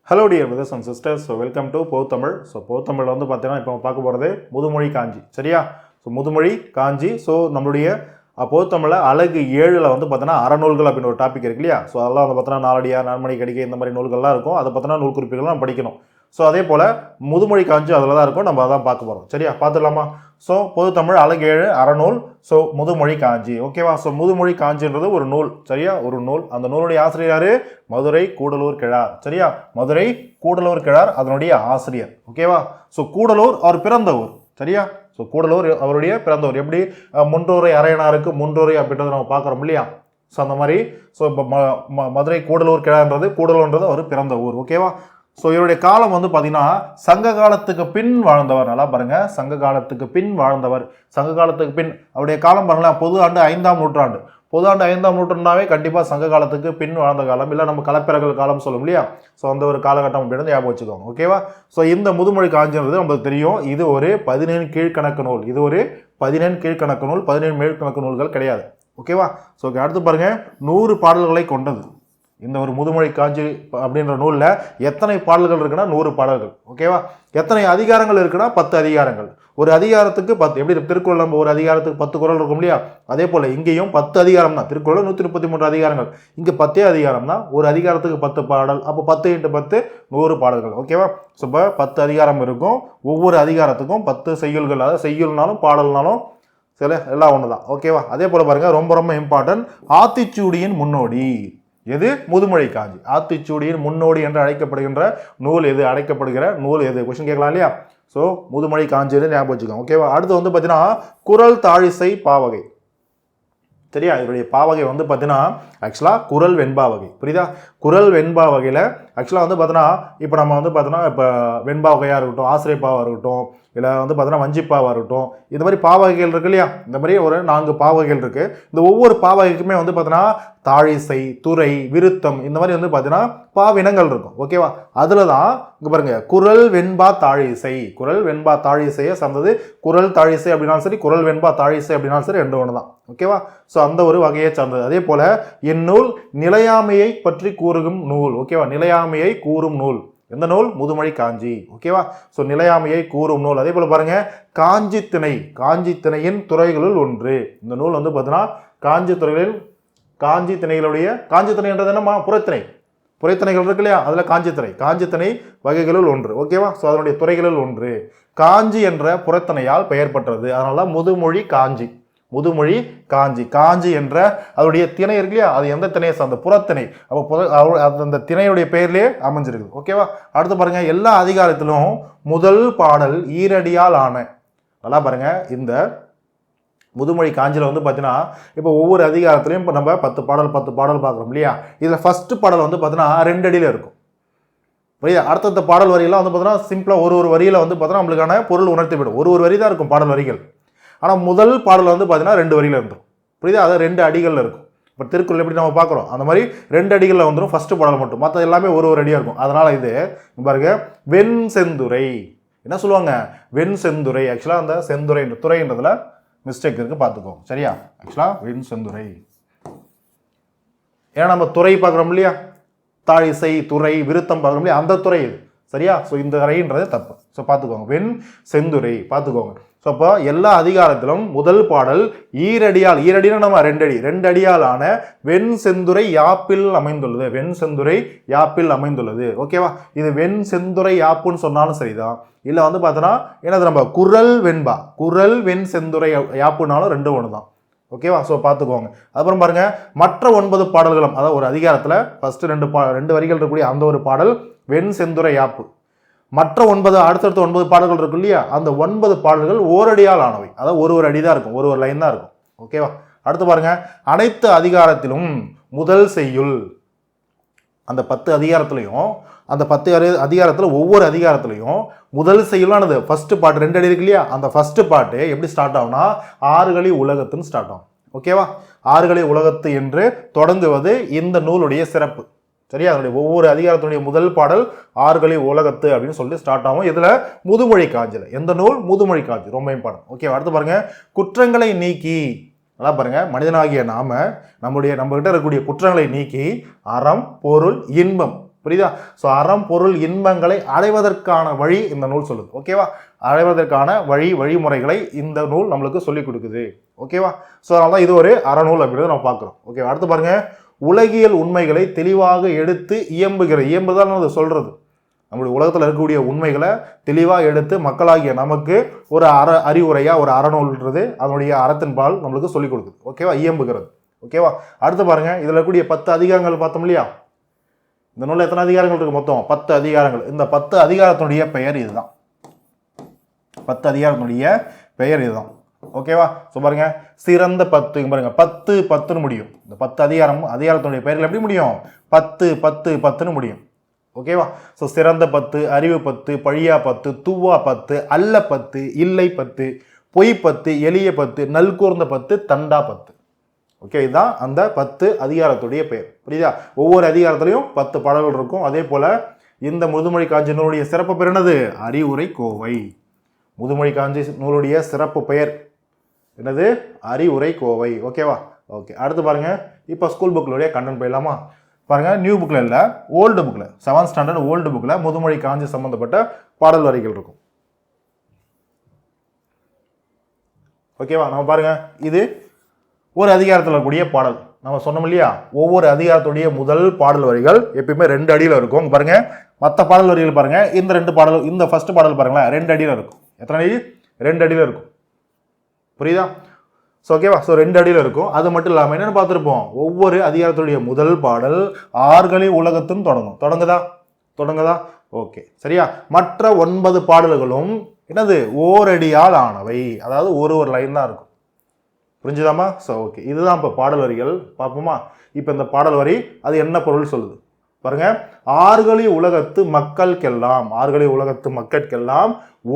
Hello dear brothers and sisters, so welcome to Povuthamil. So Povuthamil வந்து பார்த்தீங்கன்னா இப்போ பார்க்க போகிறது முதுமொழி காஞ்சி, சரியா? ஸோ முதுமொழி காஞ்சி. ஸோ நம்மளுடைய பொதுத்தமிழில் அழகு 7ல் வந்து பார்த்தீங்கன்னா அறநூல்கள் அப்படின்னு ஒரு டாபிக் இருக்கு இல்லையா? ஸோ அதெல்லாம் வந்து பார்த்தீங்கன்னா நாலடியார், நான்மணி கடிகை இந்த மாதிரி நூல்கள்லாம் இருக்கும். அதை பார்த்தீங்கன்னா நூல் குறிப்புகள் நம்ம படிக்கணும். ஸோ அதே போல் முதுமொழி காஞ்சி அதில் தான் இருக்கும். நம்ம அதான் பார்க்க போகிறோம், சரியா? பார்த்துடலாமா? ஸோ பொதுத்தமிழ் அழகு 7 அறநூல். ஸோ முதுமொழி காஞ்சி, ஓகேவா? ஸோ முதுமொழி காஞ்சின்றது ஒரு நூல், சரியா? ஒரு நூல். அந்த நூலுடைய ஆசிரியர் யாரு? மதுரை கூடலூர் கிழார், சரியா? மதுரை கூடலூர் கிழார் அதனுடைய ஆசிரியர், ஓகேவா? ஸோ கூடலூர் அவர் பிறந்த ஊர், சரியா? ஸோ கூடலூர் அவருடைய பிறந்த ஊர். எப்படி முன்றோரை அரையனாருக்கு முன்றோரை அப்படின்றத நம்ம பார்க்குறோம் இல்லையா? ஸோ அந்த மாதிரி ஸோ இப்போ மதுரை கூடலூர் கிழார்ன்றது கூடலூர்ன்றது அவர் பிறந்த ஊர், ஓகேவா? ஸோ இவருடைய காலம் வந்து பார்த்தீங்கன்னா சங்க காலத்துக்கு பின் வாழ்ந்தவர். நல்லா பாருங்க, சங்க காலத்துக்கு பின் வாழ்ந்தவர். சங்க காலத்துக்கு பின் அவருடைய காலம் பாருங்களேன், பொது ஆண்டு 5ஆம் நூற்றாண்டு. பொது ஆண்டு 5ஆம் நூற்றாண்டாவே கண்டிப்பாக சங்க காலத்துக்கு பின் வாழ்ந்த காலம், இல்லை நம்ம கலப்பிறகல் காலம் சொல்லும் இல்லையா? ஸோ அந்த ஒரு காலகட்டம் அப்படின்னு ஞாபகம் வச்சுக்கோங்க, ஓகேவா? ஸோ இந்த முதுமொழி காஞ்சின்றது நமக்கு தெரியும், இது ஒரு 17 கீழ்கணக்கு நூல். இது ஒரு 17 கீழ்கணக்கு நூல், 17 மேல்கணக்கு நூல்கள் கிடையாது, ஓகேவா? ஸோ அடுத்து பாருங்க, 100 பாடல்களை கொண்டது. இந்த ஒரு முதுமொழி காஞ்சி அப்படின்ற நூலில் எத்தனை பாடல்கள் இருக்குன்னா 100 பாடல்கள், ஓகேவா? எத்தனை அதிகாரங்கள் இருக்குன்னா 10 அதிகாரங்கள். ஒரு அதிகாரத்துக்கு 10. எப்படி திருக்குறள் நம்ம ஒரு அதிகாரத்துக்கு 10 குறள் இருக்கும் இல்லையா? அதே போல் இங்கேயும் 10 அதிகாரம் தான். திருக்குறள் 133 அதிகாரங்கள், இங்கே 10 அதிகாரம் தான். ஒரு அதிகாரத்துக்கு 10 பாடல், அப்போ 10 × 10 100 பாடல்கள், ஓகேவா? ஸோ இப்போ 10 அதிகாரம் இருக்கும். ஒவ்வொரு அதிகாரத்துக்கும் 10 செய்யுள்கள், அதாவது செய்யுள்னாலும் பாடல்னாலும் சில எல்லாம் ஒன்று தான், ஓகேவா? அதே போல் பாருங்கள், ரொம்ப ரொம்ப இம்பார்ட்டன்ட், ஆத்திச்சூடியின் முன்னோடி எது? முதுமொழி காஞ்சி. ஆத்திச்சூடியின் முன்னோடி என்று அழைக்கப்படுகின்ற நூல் எது? அழைக்கப்படுகிற நூல் எது? கொஸ்டின் கேட்கலாம் இல்லையா? ஸோ முதுமொழி காஞ்சின்னு ஞாபகம் வச்சுக்கோங்க, ஓகேவா? அடுத்து வந்து பார்த்தீங்கன்னா குறள் தாழிசை பாவகை, சரியா? இதனுடைய பாவகை வந்து பார்த்தீங்கன்னா ஆக்சுவலாக குறள் வெண்பா வகை, புரியுதா? குறள் வெண்பா வகையில் ஆக்சுவலாக வந்து பார்த்தீங்கன்னா இப்போ நம்ம வந்து பார்த்தோன்னா இப்போ வெண்பா வகையாக இருக்கட்டும், ஆசிரியப்பாவாக இருக்கட்டும், இல்லை வந்து பார்த்தீங்கன்னா வஞ்சிப்பாவாக இருக்கட்டும், இந்த மாதிரி பாவகைகள் இருக்கு இல்லையா? இந்த மாதிரி ஒரு 4 பாவகைகள் இருக்குது. இந்த ஒவ்வொரு பாவகைக்குமே வந்து பார்த்தீங்கன்னா தாழிசை, துறை, விருத்தம் இந்த மாதிரி வந்து பார்த்தீங்கன்னா பாவினங்கள் இருக்கும், ஓகேவா? அதில் தான் இங்கே பாருங்க, குறள் வெண்பா தாழிசை. குறள் வெண்பா தாழிசையை சார்ந்தது. குறள் தாழிசை அப்படின்னாலும் சரி, குறள் வெண்பா தாழிசை அப்படின்னாலும் சரி, ரெண்டு ஒன்று தான், ஓகேவா? ஸோ அந்த ஒரு வகையை சார்ந்தது. அதே போல் இந்நூல் நிலையாமையை பற்றி கூறும் நூல், ஓகேவா? நிலையாமையை கூறும் நூல் எந்த நூல்? முதுமொழி காஞ்சி, ஓகேவா? ஸோ நிலையாமையை கூறும் நூல். அதே போல் பாருங்க, காஞ்சி திணை. காஞ்சி திணையின் துறைகளுள் ஒன்று. இந்த நூல் வந்து பார்த்தீங்கன்னா காஞ்சி துறைகளில் காஞ்சி திணைகளுடைய காஞ்சி திணைன்றது என்னமா? புறத்திணை. புறத்திணைகள் இருக்கு இல்லையா? அதில் காஞ்சி திணை. காஞ்சி திணை வகைகளுள் ஒன்று, ஓகேவா? ஸோ அதனுடைய துறைகளுள் ஒன்று. காஞ்சி என்ற புறத்திணையால் பெயர் பெற்றது. அதனால தான் முதுமொழி காஞ்சி. முதுமொழி காஞ்சி. காஞ்சி என்ற அதனுடைய திணை இருக்கு இல்லையா? அது எந்த திணையை சார்ந்த? புறத்திணை. அப்போ அந்த திணையுடைய பெயர்லேயே அமைஞ்சிருக்குது, ஓகேவா? அடுத்து பாருங்க, எல்லா அதிகாரத்திலும் முதல் பாடல் ஈரடியால் ஆன. நல்லா பாருங்க, இந்த முதுமொழி காஞ்சியில் வந்து பார்த்தீங்கன்னா இப்போ ஒவ்வொரு அதிகாரத்துலையும் இப்போ நம்ம 10 பாடல் பார்க்குறோம் இல்லையா? இதில் ஃபர்ஸ்ட் பாடல் வந்து பார்த்தீங்கன்னா 2 அடியில் இருக்கும், புரியுதா? அடுத்தடுத்த பாடல் வரியெல்லாம் வந்து பார்த்தீங்கன்னா சிம்பிளாக ஒரு வரியில் வந்து பார்த்தீங்கன்னா நம்மளுக்கான பொருள் உணர்த்தி விடும். ஒரு வரி தான் இருக்கும் பாடல் வரிகள். ஆனால் முதல் பாடல் வந்து பார்த்தீங்கன்னா 2 வரியில் இருந்துடும், புரியுதா? அது 2 அடிகளில் இருக்கும். இப்போ திருக்குறள் எப்படி நம்ம பார்க்குறோம் அந்த மாதிரி 2 அடிகளில் வந்துடும் ஃபர்ஸ்ட் பாடல் மட்டும். மற்ற எல்லாமே ஒரு அடியாக இருக்கும். அதனால் இது பாருங்க, வெண் செந்துரை. என்ன சொல்லுவாங்க? வெண் செந்துரை. ஆக்சுவலாக அந்த செந்துரை துறைன்றதுல மிஸ்டேக் இருக்குது, பார்த்துக்கோங்க, சரியா? ஆக்சுவலாக வெண் செந்துரை. ஏன்னா நம்ம துறை பார்க்குறோம் இல்லையா? தாழிசை, துறை, விருத்தம் பார்க்குறோம் இல்லையா? அந்த துறை இது, சரியா? ஸோ இந்த துறைன்றது தப்பு. ஸோ பார்த்துக்கோங்க, வெண் செந்துரை பார்த்துக்கோங்க. ஸோ அப்போ எல்லா அதிகாரத்திலும் முதல் பாடல் ஈரடியால், ஈரடினா நம்ம 2 அடி, 2 அடியால் ஆன வெண் செந்துரை யாப்பில் அமைந்துள்ளது. வெண் செந்துரை யாப்பில் அமைந்துள்ளது, ஓகேவா? இது வெண் செந்துரை யாப்புன்னு சொன்னாலும் சரிதான். இல்லை வந்து பார்த்தோன்னா என்னது, நம்ம குறள் வெண்பா, குறள் வெண் செந்துரை யாப்புனாலும் 2 ஒன்று தான், ஓகேவா? ஸோ பார்த்துக்கோங்க. அப்புறம் பாருங்க, மற்ற 9 பாடல்களும், அதாவது ஒரு அதிகாரத்தில் ஃபர்ஸ்ட் 2 வரிகள் இருக்கக்கூடிய அந்த ஒரு பாடல் வெண் செந்துரை யாப்பு. மற்ற 9 அடுத்தடுத்த 9 பாடல்கள் இருக்கு இல்லையா? அந்த 9 பாடல்கள் ஓரடியால் ஆனவை. அதாவது ஒரு அடி தான் இருக்கும், ஒரு லைன் தான் இருக்கும், ஓகேவா? அடுத்து பாருங்க, அனைத்து அதிகாரத்திலும் முதல் செய்யுள். அந்த 10 அதிகாரத்திலையும் அந்த 10 அதிகாரத்தில் ஒவ்வொரு அதிகாரத்திலையும் முதல் செய்யுளானது ஃபர்ஸ்ட் பாட்டு 2 அடி இருக்கு இல்லையா? அந்த ஃபர்ஸ்ட் பாட்டு எப்படி ஸ்டார்ட் ஆகும்னா ஆறுகளி உலகத்துன்னு ஸ்டார்ட் ஆகும், ஓகேவா? ஆறுகளி உலகத்து என்று தொடங்குவது இந்த நூலுடைய சிறப்பு, சரியா? அதனுடைய ஒவ்வொரு அதிகாரத்தினுடைய முதல் பாடல் ஆறுகளி உலகத்து அப்படின்னு சொல்லிட்டு ஸ்டார்ட் ஆகும். இதுல முதுமொழி காஞ்சில. எந்த நூல்? முதுமொழி காஞ்சி, ரொம்ப இம்பார்ட்டன்ட், ஓகே? அடுத்து பாருங்க, குற்றங்களை நீக்கி. நல்லா பாருங்க, மனிதனாகிய நாம நம்ம கிட்ட இருக்கக்கூடிய குற்றங்களை நீக்கி அறம், பொருள், இன்பம் புரியுதா? ஸோ அறம் பொருள் இன்பங்களை அடைவதற்கான வழி இந்த நூல் சொல்லுது. ஓகேவா? அடைவதற்கான வழிமுறைகளை இந்த நூல் நம்மளுக்கு சொல்லிக் கொடுக்குது. ஓகேவா? ஸோ அதனால தான் இது ஒரு அறநூல் அப்படின்றத நம்ம பார்க்குறோம். ஓகே, அடுத்து பாருங்க, உலகியல் உண்மைகளை தெளிவாக எடுத்து இயம்புதான் அது சொல்றது. நம்முடைய உலகத்தில் இருக்கக்கூடிய உண்மைகளை தெளிவாக எடுத்து மக்களாகிய நமக்கு ஒரு அறிவுரையா ஒரு அறநூல்ன்றது அதனுடைய அறத்தின்பால் நம்மளுக்கு சொல்லிக் கொடுக்குது. ஓகேவா? இயம்புகிறது. ஓகேவா? அடுத்து பாருங்க, இதுல இருக்கக்கூடிய 10 அதிகாரங்கள் பார்த்தோம் இல்லையா? இந்த நூலில் எத்தனை அதிகாரங்கள் இருக்கு? மொத்தம் 10 அதிகாரங்கள். இந்த 10 அதிகாரத்தினுடைய பெயர் இதுதான். 10 அதிகாரத்தினுடைய பெயர் இதுதான். ஓகேவா? ஸோ பாருங்க, சிறந்த 10 பாருங்க, 10 10ன்னு முடியும். இந்த 10 அதிகாரத்தினுடைய பெயர்கள் எப்படி முடியும்? 10 10 10ன்னு முடியும். ஓகேவா? ஸோ சிறந்த 10, அறிவு 10, பழியா 10, தூவா 10, அல்ல 10, இல்லை 10, பொய் 10, எளிய 10, நல்கூர்ந்த 10, தண்டா 10. ஓகே, இதுதான் அந்த 10 அதிகாரத்துடைய பெயர். புரியுதா? ஒவ்வொரு அதிகாரத்திலையும் 10 பாடல்கள் இருக்கும். அதே போல இந்த முதுமொழி காஞ்சி நூலுடைய சிறப்பு பெயர் என்னது? அறிவுரை கோவை. முதுமொழி காஞ்சி நூலுடைய சிறப்பு பெயர் என்னது? அறிவுரை கோவை. ஓகேவா? ஓகே, அடுத்து பாருங்க, இப்போ ஸ்கூல் புக்லுடைய கண்டென்ட் போயிடலாமா? பாருங்க, நியூ புக்கில் இல்லை, ஓல்டு புக்கில், 7th ஸ்டாண்டர்ட் ஓல்டு புக்கில் முதுமொழி காஞ்சி சம்பந்தப்பட்ட பாடல் வரிகள் இருக்கும். ஓகேவா? நம்ம பாருங்க, இது ஒரு அதிகாரத்தில் இருக்கக்கூடிய பாடல். நம்ம சொன்னோம் இல்லையா, ஒவ்வொரு அதிகாரத்துடைய முதல் பாடல் வரிகள் எப்பயுமே 2 அடியில் இருக்கும். பாருங்க, மற்ற பாடல் வரிகள் பாருங்க, இந்த 2 பாடல், இந்த ஃபர்ஸ்ட் பாடல் பாருங்களேன், 2 அடியில் இருக்கும். எத்தனை அடி? 2 அடியில் இருக்கும். புரியுதா? ஸோ ஓகேவா? ஸோ 2 அடியில் இருக்கும். அது மட்டும் இல்லாமல் என்னென்னு பார்த்துருப்போம், ஒவ்வொரு அதிகாரத்துடைய முதல் பாடல் ஆறுகளி உலகத்தும் தொடங்குதா? ஓகே, சரியா? மற்ற 9 பாடல்களும் என்னது? ஓரடியால் ஆனவை. அதாவது ஒரு லைன் தான் இருக்கும். புரிஞ்சுதாமா? ஸோ ஓகே, இதுதான் இப்போ பாடல் வரிகள். பார்ப்போமா? இப்போ இந்த பாடல் வரி அது என்ன பொருள் சொல்லுது பாருங்க. ஆறுகளி உலகத்து மக்கட்கெல்லாம்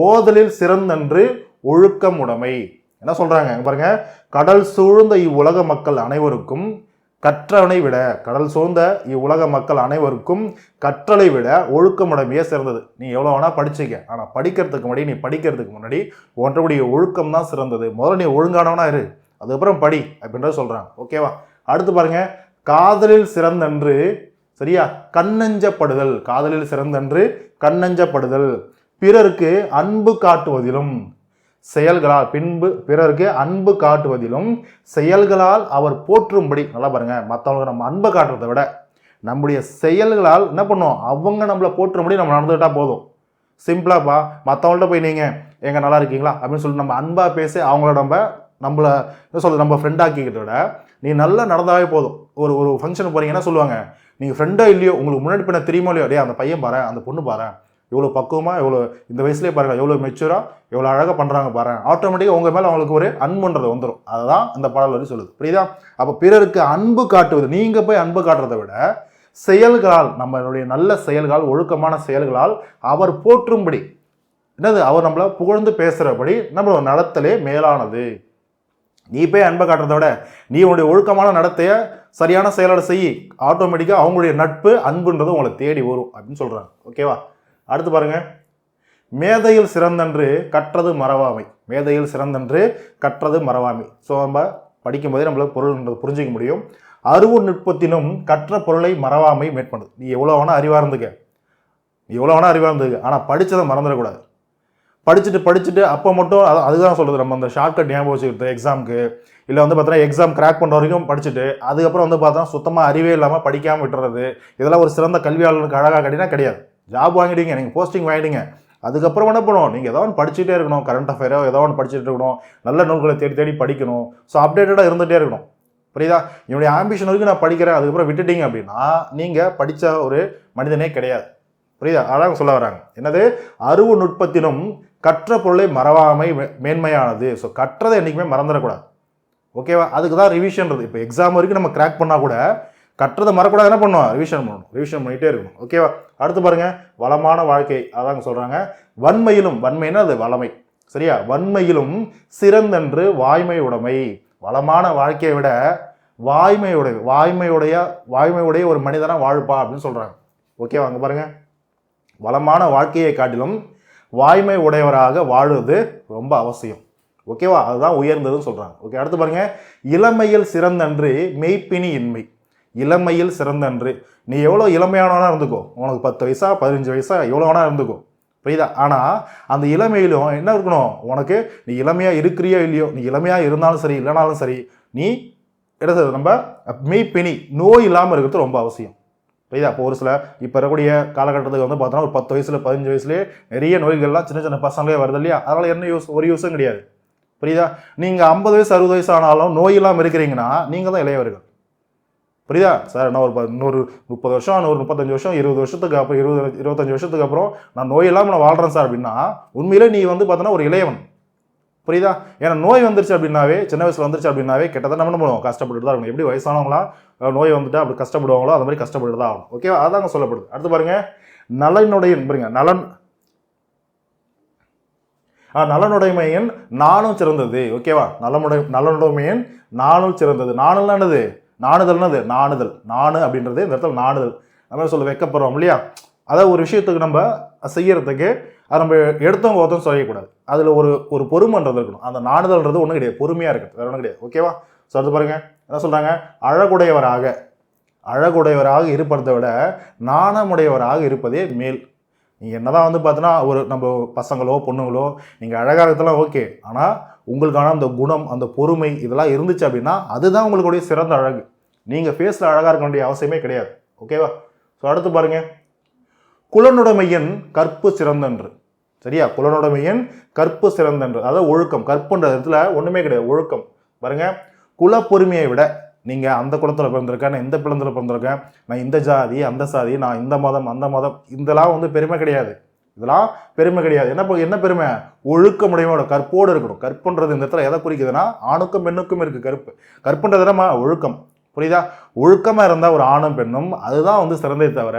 ஓதலில் சிறந்தன்று ஒழுக்கம் உடைமை. என்ன சொல்றாங்க பாருங்க, கடல் சூழ்ந்த இவ்வுலக மக்கள் அனைவருக்கும் கற்றவனை விட, கடல் சூழ்ந்த இவ்வுலக மக்கள் அனைவருக்கும் கற்றலை விட ஒழுக்கமுடைமையே சிறந்தது. நீ எவ்வளோ வேணா படிச்சுக்க, ஆனால் படிக்கிறதுக்கு முன்னாடி ஒன்றபடிய ஒழுக்கம் தான் சிறந்தது. முதல்ல நீ ஒழுங்கானவனா இரு, அதுக்கப்புறம் படி அப்படின்றத சொல்றாங்க. ஓகேவா? அடுத்து பாருங்க, காதலில் சிறந்தன்று, சரியா, கண்ணஞ்சப்படுதல், பிறருக்கு அன்பு காட்டுவதிலும் செயல்களால் அவர் போற்றும்படி. நல்லா பாருங்க, மற்றவங்களுக்கு நம்ம அன்பை காட்டுறதை விட நம்முடைய செயல்களால் என்ன பண்ணும், அவங்க நம்மளை போற்றும்படி நம்ம நடந்துக்கிட்டா போதும். சிம்பிளாப்பா, மற்றவங்கள்ட்ட போய் நீங்க எங்க நல்லா இருக்கீங்களா அப்படின்னு சொல்லி நம்ம அன்பா பேசி அவங்கள நம்மளை என்ன சொல்றது, நம்ம ஃப்ரெண்டாக்கிக்கிட்ட விட நீ நல்லா நடந்தாவே போதும். ஒரு ஃபங்க்ஷன் போறீங்க, என்ன சொல்லுவாங்க, நீங்கள் ஃப்ரெண்டோ இல்லையோ, உங்களுக்கு முன்னாடி பின்ன தெரியுமோ இல்லையோ, டே அந்த பையன் பாரு, அந்த பொண்ணு பாரு, எவ்வளோ பக்குவமாக, எவ்வளோ இந்த வயசுலேயே பாருங்க, எவ்வளோ மெச்சூராக, எவ்வளோ அழகாக பண்ணுறாங்க பாரு, ஆட்டோமேட்டிக்காக உங்கள் மேலே அவங்களுக்கு ஒரு அன்புன்றது வந்துடும். அதுதான் அந்த பாடல் வரி சொல்லுது. புரியுதா? அப்போ பிறருக்கு அன்பு காட்டுவது, நீங்கள் போய் அன்பு காட்டுறதை விட செயல்களால், நம்மளுடைய நல்ல செயல்களால், ஒழுக்கமான செயல்களால் அவர் போற்றும்படி, என்னது, அவர் நம்மளை புகழ்ந்து பேசுகிறபடி நம்மளோட நடத்தலே மேலானது. நீ போய் அன்பை காட்டுறத விட நீ உன்னுடைய ஒழுக்கமான நடத்தைய சரியான செயலோட செய், ஆட்டோமேட்டிக்காக அவங்களுடைய நட்பு அன்புன்றது உங்களை தேடி வரும் அப்படின்னு சொல்கிறாங்க. ஓகேவா? அடுத்து பாருங்க, மேதையில் சிறந்தன்று கற்றது மறவாமை. ஸோ நம்ம படிக்கும்போதே நம்மளுக்கு பொருள்ன்றது புரிஞ்சிக்க முடியும். அறிவு நுட்பத்தினும் கற்ற பொருளை மறவாமை மேற்கொண்டது. நீ எவ்வளோ வேணா அறிவாக இருந்துக்க, ஆனால் படித்ததை மறந்துடக்கூடாது. படிச்சுட்டு அப்போ மட்டும் அதுதான் சொல்கிறது, நம்ம அந்த ஷார்ட்கட் ஞாபகம் வச்சுக்கிறது எக்ஸாமுக்கு, இல்லை வந்து பார்த்தீங்கன்னா எக்ஸாம் கிராக் பண்ணுற வரைக்கும் படிச்சுட்டு அதுக்கப்புறம் வந்து பார்த்தா சுத்தமாக அறிவே இல்லாமல் படிக்காமல் விட்டுறது, இதெல்லாம் ஒரு சிறந்த கல்வியாளருக்கு அழகாக கட்டினா கிடையாது. ஜாப் வாங்கிடுங்க, நீங்கள் போஸ்டிங் வாங்கிடுங்க, அதுக்கப்புறம் என்ன பண்ணுவோம், நீங்கள் ஏதோ ஒன்று படிச்சுட்டே இருக்கணும், கரண்ட் அஃபேரோ ஏதோ ஒன்று படிச்சுட்டு இருக்கணும், நல்ல நூல்களை தேடி படிக்கணும். ஸோ அப்டேட்டடாக இருந்துகிட்டே இருக்கணும். புரியுதா? என்னுடைய ஆம்பிஷன் வரைக்கும் நான் படிக்கிறேன், அதுக்கப்புறம் விட்டுட்டீங்க அப்படின்னா நீங்கள் படித்த ஒரு மனிதனே கிடையாது. புரியுதா? அதான் சொல்ல வராங்க. என்னது? அறிவு நுட்பத்தினும் கற்ற பொருளை மறவாமை மேன்மையானது. ஸோ கற்றதை என்றைக்குமே மறந்துடக்கூடாது. ஓகேவா? அதுக்கு தான் ரிவிஷன்றது. இப்போ எக்ஸாம் வரைக்கும் நம்ம கிராக் பண்ணால் கூட கற்றதை மறக்கூடாது, என்ன பண்ணுவோம், ரிவிஷன் பண்ணிகிட்டே இருக்கணும். ஓகேவா? அடுத்து பாருங்க, வளமான வாழ்க்கை. அதாங்க சொல்கிறாங்க, வன்மைன்னா அது வளமை. சரியா? வன்மையிலும் சிறந்தன்று வாய்மை உடைமை. வளமான வாழ்க்கையை விட வாய்மையுடைய ஒரு மனிதனாக வாழ்ப்பா அப்படின்னு சொல்கிறாங்க. ஓகேவா? அங்கே பாருங்க, வளமான வாழ்க்கையை காட்டிலும் வாய்மை உடையவராக வாழுவது ரொம்ப அவசியம். ஓகேவா? அதுதான் உயர்ந்ததுன்னு சொல்கிறாங்க. ஓகே, அடுத்து பாருங்க, இளமையில் சிறந்தன்று மெய்ப்பினி இன்மை. இளமையில் சிறந்தன்று. நீ எவ்வளோ இளமையானவனா இருந்துக்கோ, உனக்கு 10 வயசா 15 வயசா எவ்வளோ வேணா இருந்துக்கோ, புரியுதா? ஆனால் அந்த இளமையிலும் என்ன இருக்கணும், உனக்கு நீ இளமையாக இருக்கிறியோ இல்லையோ, நீ இளமையாக இருந்தாலும் சரி இல்லைனாலும் சரி, நீ எடுத்தது நம்ம மெய்ப்பினி நோய் இல்லாமல் இருக்கிறது ரொம்ப அவசியம், புரியுதா? அப்போ ஒரு சில இப்போ இருக்கக்கூடிய காலகட்டத்துக்கு வந்து பார்த்தோன்னா ஒரு 10 வயசுல 15 வயசுலேயே நிறைய நோய்கள்லாம் சின்ன சின்ன பசங்களே வருது இல்லையா? அதனால் என்ன யூஸ், ஒரு யூஸும் கிடையாது, புரியுதா? நீங்கள் 50 வயசு 60 வயசு ஆனாலும் நோய் இல்லாமல் இருக்கிறீங்கன்னா நீங்கள் தான் இளையவர்கள், புரியுதா சார்? நான் இன்னொரு 30 வருஷம், இன்னொரு 35 வருஷம், 20 வருஷத்துக்கு அப்புறம் 25 வருஷத்துக்கு அப்புறம் நான் நோய் இல்லாமல் நான் வாழ்கிறேன் சார் அப்படின்னா உண்மையிலே நீ வந்து பார்த்தோன்னா ஒரு இளையவன், புரியுதா? ஏன்னா நோய் வந்துருச்சு அப்படின்னாவே, சின்ன வயசுல வந்துருச்சு அப்படின்னாவே கிட்டத்தட்ட நம்ம என்ன பண்ணுவோம், கஷ்டப்பட்டு தான் இருக்கணும். எப்படி வயசானவங்களாம் நோய் வந்துட்டு அப்படி கஷ்டப்படுவாங்களோ அது மாதிரி கஷ்டப்பட்டு தான் ஆகும், ஓகேவா? அதாங்க சொல்லப்படுது. அடுத்து பாருங்க, நலனுடைய பாருங்க, நலனுடைமையன் நானும் சிறந்தது, ஓகேவா? நலனுடைமையன் நானும் சிறந்தது. நானும் என்னது, நாணுதல்னது, நானு அப்படின்றது இந்த இடத்துல நாணுதல். நம்ம சொல்ல வைக்கப்படுறோம் இல்லையா? அதாவது ஒரு விஷயத்துக்கு நம்ம செய்யறதுக்கு அதை நம்ம எடுத்தவங்க ஒருத்தம் சொல்லக்கூடாது, அதில் ஒரு பொறுமைன்றது இருக்கணும். அந்த நாணுதல்ன்றது ஒன்றும் கிடையாது, பொறுமையாக இருக்குது, வேற ஒன்றும் கிடையாது, ஓகேவா? ஸோ அடுத்து பாருங்க என்ன சொல்கிறாங்க, அழகுடையவராக இருப்பதை விட நாணமுடையவராக இருப்பதே மேல். நீங்கள் என்னதான் வந்து பார்த்தோன்னா ஒரு நம்ம பசங்களோ பொண்ணுங்களோ நீங்கள் அழகாக இருக்கிறதுலாம் ஓகே, ஆனால் உங்களுக்கான அந்த குணம் அந்த பொறுமை இதெல்லாம் இருந்துச்சு அப்படின்னா அதுதான் உங்களுடைய சிறந்த அழகு. நீங்கள் ஃபேஸில் அழகாக இருக்க வேண்டிய அவசியமே கிடையாது, ஓகேவா? ஸோ அடுத்து பாருங்க, குலனுடைமையன் கற்பு சிறந்தன்று, சரியா? குலனுடைமையன் கற்பு சிறந்தன்று, அதாவது ஒழுக்கம். கற்புன்ற இடத்துல ஒன்றுமே கிடையாது, ஒழுக்கம். பாருங்க, குல பொறுமையை விட நீங்கள் அந்த குலத்தில் பிறந்திருக்கேன், நான் இந்த பிறந்தில் பிறந்திருக்கேன், நான் இந்த ஜாதி அந்த சாதி, நான் இந்த மதம் அந்த மதம், இதெல்லாம் வந்து பெருமை கிடையாது, இதெல்லாம் பெருமை கிடையாது. என்ன பெருமை, ஒழுக்கமுடையோட கற்போடு இருக்கணும். கற்புன்றது இந்த இடத்துல எதை குறிக்குதுன்னா ஆணுக்கும் பெண்ணுக்கும் இருக்கு கற்பு. கற்புன்றது நம்ம ஒழுக்கம், புரியுதா? ஒழுக்கமாக இருந்தால் ஒரு ஆணும் பெண்ணும் அதுதான் வந்து சிறந்ததை தவிர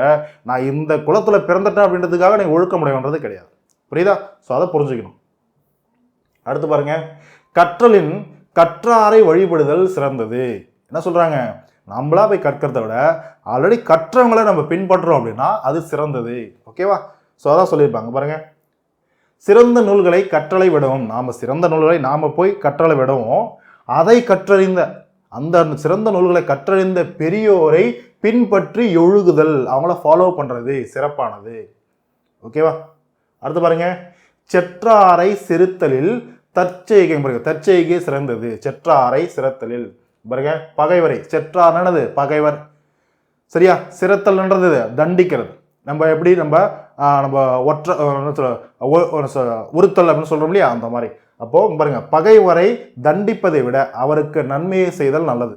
நான் இந்த குலத்தில் பிறந்துட்டேன் அப்படின்றதுக்காக நீ ஒழுக்கமுடையன்றது கிடையாது, புரியுதா? ஸோ அதை புரிஞ்சுக்கணும். அடுத்து பாருங்க, கற்றலின் கற்றாரை வழிபடுதல் சிறந்தது. என்ன சொல்றாங்க, நம்மளா போய் கற்கிறத விட ஆல்ரெடி கற்றவங்களை நம்ம பின்பற்றோம் அப்படின்னா அது சிறந்தது, ஓகேவா? ஸோ அதான் சொல்லியிருப்பாங்க பாருங்க, சிறந்த நூல்களை கற்றலை விடவும். நாம் சிறந்த நூல்களை நாம் போய் கற்றலை விடவும், அதை கற்றறிந்த அந்த சிறந்த நூல்களை கற்றறிந்த பெரியோரை பின்பற்றி ஒழுகுதல், அவங்கள ஃபாலோ பண்றது சிறப்பானது, ஓகேவா? அடுத்து பாருங்க, செற்றாரை சிறுத்தலில் தற்செய்கை. தற்செய்கை சிறந்தது, செற்றாரை சிறத்தலில். பாருங்க, பகைவரை, செற்றார்னது பகைவர், சரியா? சிறத்தல்ன்றது தண்டிக்கிறது. நம்ம எப்படி நம்ம உறுத்தல் அப்படின்னு சொல்றோம் இல்லையா, அந்த மாதிரி. அப்போ பாருங்க, பகைவரை தண்டிப்பதை விட அவருக்கு நன்மையை செய்தல் நல்லது.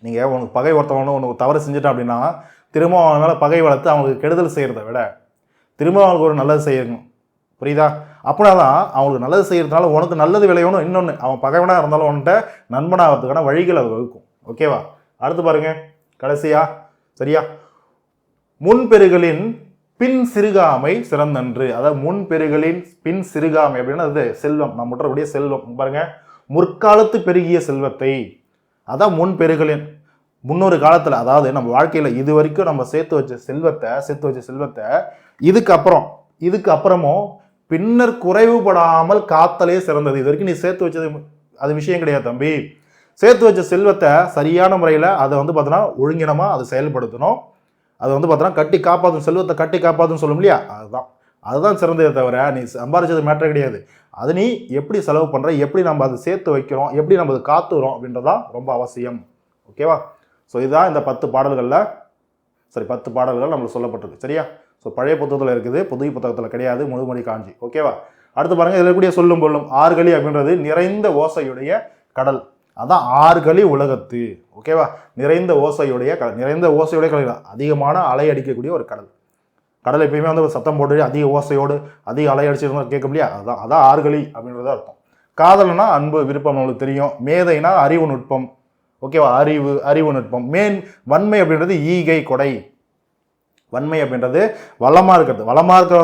நீங்க உனக்கு பகை ஒருத்தவங்க உனக்கு தவறு செஞ்சுட்டான் அப்படின்னா திரும்ப அவங்க மேல பகை வளர்த்து அவங்களுக்கு கெடுதல் செய்யறதை விட திரும்ப அவங்களுக்கு ஒரு நல்லது செய்யணும், புரியுதா? அப்படின்னாதான் அவங்களுக்கு நல்லது செய்யறதுனால உனக்கு நல்லது விளையணும். இன்னொன்று, அவன் பகைவனாக இருந்தாலும் உன்கிட்ட நண்பனாகிறதுக்கான வழிகள் அது வகுக்கும், ஓகேவா? அடுத்து பாருங்க, கடைசியா, சரியா? முன்பெருகளின் பின் சிறுகாமை சிறந்தன்று. அதாவது முன்பெருகளின் பின் சிறுகாமை அப்படின்னா அது செல்வம், நம்ம முற்றக்கூடிய செல்வம். பாருங்க, முற்காலத்து பெருகிய செல்வத்தை, அதான் முன்பெருகளின், முன்னொரு காலத்தில், அதாவது நம்ம வாழ்க்கையில் இது வரைக்கும் நம்ம சேர்த்து வச்ச செல்வத்தை இதுக்கு அப்புறமும் பின்னர் குறைவுபடாமல் காத்தலே சிறந்தது. இது வரைக்கும் நீ சேர்த்து வச்சது அது விஷயம் கிடையாது தம்பி. சேர்த்து வச்ச செல்வத்தை சரியான முறையில் அதை வந்து பார்த்தோன்னா ஒழுங்கினமாக அதை செயல்படுத்தணும். அது வந்து பார்த்தோன்னா கட்டி காப்பாற்றும், செல்வத்தை கட்டி காப்பாற்றுன்னு சொல்லும் இல்லையா, அதுதான் சிறந்ததை தவிர நீ சம்பாரிச்சது மேட்டர் கிடையாது. அது நீ எப்படி செலவு பண்ணுற, எப்படி நம்ம அதை சேர்த்து வைக்கிறோம், எப்படி நம்ம அதை காத்துறோம் அப்படின்றதான் ரொம்ப அவசியம், ஓகேவா? ஸோ இதுதான் இந்த 10 பாடல்கள் நம்மளுக்கு சொல்லப்பட்டிருக்கு, சரியா? ஸோ பழைய புத்தகத்தில் இருக்குது, புதிய புத்தகத்தில் கிடையாது, முதுமொழி காஞ்சி, ஓகேவா? அடுத்து பாருங்கள், இதில் கூடிய சொல்லும் பொருளும். ஆறுகளி அப்படின்றது நிறைந்த ஓசையுடைய கடல், அதான் ஆறுகளி உலகத்து, ஓகேவா? நிறைந்த ஓசையுடைய கடல், அதிகமான அலை அடிக்கக்கூடிய ஒரு கடல். கடல் எப்பயுமே வந்து ஒரு சத்தம் போட்டு அதிக ஓசையோடு அதிக அலை அடிச்சிருந்தா கேட்க முடியாது, அதான் ஆறுகளி அப்படின்றத அர்த்தம். காதல்னா அன்பு விருப்பம் நம்மளுக்கு தெரியும். மேதைனா அறிவு நுட்பம், ஓகேவா? அறிவு நுட்பம். வன்மை அப்படின்றது ஈகை கொடை. வன்மை அப்படின்றது வளமாக இருக்கிறது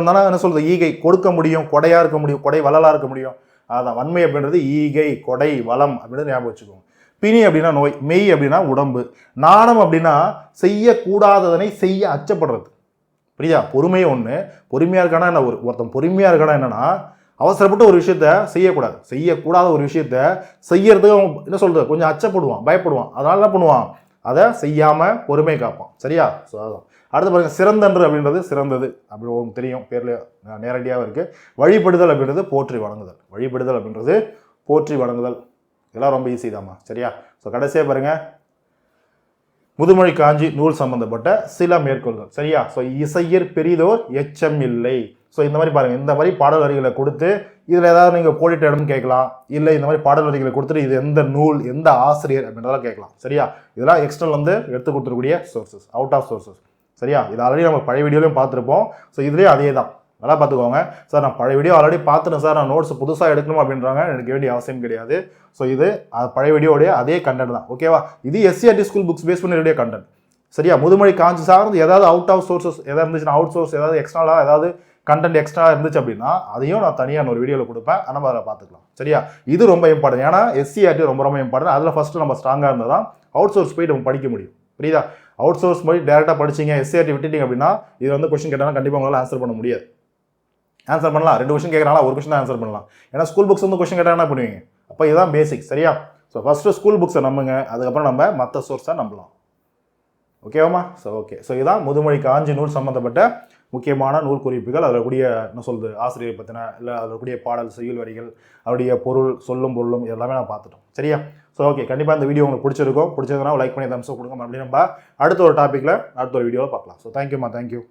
தானே என்ன சொல்றது, ஈகை கொடுக்க முடியும், கொடையாக இருக்க முடியும், கொடை வளலாக இருக்க முடியும். அதான் வன்மை அப்படின்றது ஈகை கொடை வளம் அப்படின்றது ஞாபகம் வச்சுக்கோங்க. பிணி அப்படின்னா நோய், மெய் அப்படின்னா உடம்பு, நாணம் அப்படின்னா செய்யக்கூடாததனை செய்ய அச்சப்படுறது, புரியுதா? பொறுமை ஒன்று, பொறுமையாக இருக்கானா என்ன, ஒருத்தன் பொறுமையாக இருக்கானா என்னன்னா அவசரப்பட்டு ஒரு விஷயத்த செய்யக்கூடாத ஒரு விஷயத்த செய்யறதுக்கு அவன் என்ன சொல்றது கொஞ்சம் அச்சப்படுவான், பயப்படுவான். அதனால என்ன பண்ணுவான், அதை செய்யாமல் பொறுமை காப்பான். சரியா? ஸோ அதுதான். அடுத்து பாருங்கள், சிறந்தன்று அப்படின்றது சிறந்தது அப்படி உங்களுக்கு தெரியும், பேரில் நேரடியாக இருக்குது. வழிபடுதல் அப்படின்றது போற்றி வணங்குதல். வழிபடுதல் அப்படின்றது போற்றி வணங்குதல். இதெல்லாம் ரொம்ப ஈஸி தாம்மா. சரியா? ஸோ கடைசியாக பாருங்கள், முதுமொழி காஞ்சி நூல் சம்பந்தப்பட்ட சில மேற்கோள்கள். சரியா? ஸோ இசையர் பெரிதோர் எச்சம் இல்லை. ஸோ இந்த மாதிரி பாருங்கள், இந்த மாதிரி பாடல் வரிகளை கொடுத்து இதில் ஏதாவது நீங்கள் போட்டிட்ட இடம்னு கேட்கலாம், இல்லை இந்த மாதிரி பாடல் வரிகளை கொடுத்துட்டு இது எந்த நூல் எந்த ஆசிரியர் அப்படின்றதெல்லாம் கேட்கலாம். சரியா? இதெல்லாம் எக்ஸ்டர்னல் வந்து எடுத்து கொடுத்துருக்கூடிய சோர்சஸ், அவுட் ஆஃப் சோர்சஸ். சரியா? இது ஆல்ரெடி நம்ம பழைய வீடியோலையும் பார்த்துருப்போம். ஸோ இதுலேயே அதே தான். நல்லா பார்த்துக்கோங்க சார். நான் பழைய வீடியோ ஆல்ரெடி பார்த்துட்டேன் சார், நான் நோட்ஸ் புதுசாக எடுக்கணும் அப்படின்றாங்க, எனக்கு வேண்டிய அவசியம் கிடையாது. ஸோ இது பழைய வீடியோடைய அதே கண்டென்ட் தான். ஓகேவா? இது எஸ்சிஆர்டி ஸ்கூல் புக்ஸ் பேஸ் பண்ணி ரெடியாக கண்டென்ட். சரியா? முதுமொழி காஞ்சி சார்ந்து ஏதாவது அவுட் ஆஃப் சோர்சஸ் எதாவது இருந்துச்சுன்னா, அவுட் சோர்ஸ் ஏதாவது எக்ஸ்ட்ராலாக ஏதாவது கண்டென்ட் எக்ஸ்ட்ரா இருந்துச்சு அப்படின்னா அதையும் நான் தனியாக ஒரு வீடியோவில் கொடுப்பேன், நம்ம அதில் பார்த்துக்கலாம். சரியா? இது ரொம்ப இம்பார்ட்டன்ட். ஏன்னா எஸ்சிஆர்டி ரொம்ப ரொம்ப இம்பார்ட்டன்ட். அதில் ஃபஸ்ட்டு நம்ம ஸ்ட்ராங்காக இருந்தால் தான் அவுட் சோர்ஸ் போய் நம்ம படிக்க முடியும். புரியுதா? அவுட் சோர்ஸ் போய் டேரெக்டாக படிச்சிங்க, எஸ்சிஆர்டி விட்டுட்டீங்க அப்படின்னா இது வந்து கொஸ்டின் கேட்டாலும் கண்டிப்பாக உங்களால் ஆன்சர் பண்ண முடியாது. ஆன்சர் பண்ணலாம், 2 கொஸ்டின் கேட்குறாங்களா, ஒரு கொஸ்டின் ஆன்சர் பண்ணலாம். ஏன்னா ஸ்கூல் புக்ஸ் வந்து கொஸ்டின் கேட்டால் என்ன பண்ணுவீங்க? அப்போ இதுதான் பேசிக். சரியா? ஸோ ஃபஸ்ட்டு ஸ்கூல் புக்ஸை நம்புங்க, அதுக்கப்புறம் நம்ம மற்ற சோர்ஸை நம்பலாம். ஓகேவாம்மா? So okay. ஸோ இதுதான் முதுமொழி காஞ்சி நூல் சம்மந்தப்பட்ட முக்கியமான நூல் குறிப்புகள். அதில் கூடிய என்ன சொல்கிறது, ஆசிரியர் பற்றின இல்லை அதில் கூடிய பாடல் செய்யுள் வரிகள், அவருடைய பொருள், சொல்லும் பொருளும் எல்லாமே நான் பார்த்துட்டோம். சரியா? ஸோ ஓகே, கண்டிப்பாக இந்த வீடியோ உங்களுக்கு பிடிச்சிருக்கும். பிடிச்சதுன்னா லைக் பண்ணி தம்ஸ் அப் கொடுங்க. மறுபடியும் நம்ம அடுத்த ஒரு டாப்பிக்கில் அடுத்த ஒரு வீடியோவில் பார்க்கலாம். ஸோ தேங்க்யூம்மா, தேங்க்யூ.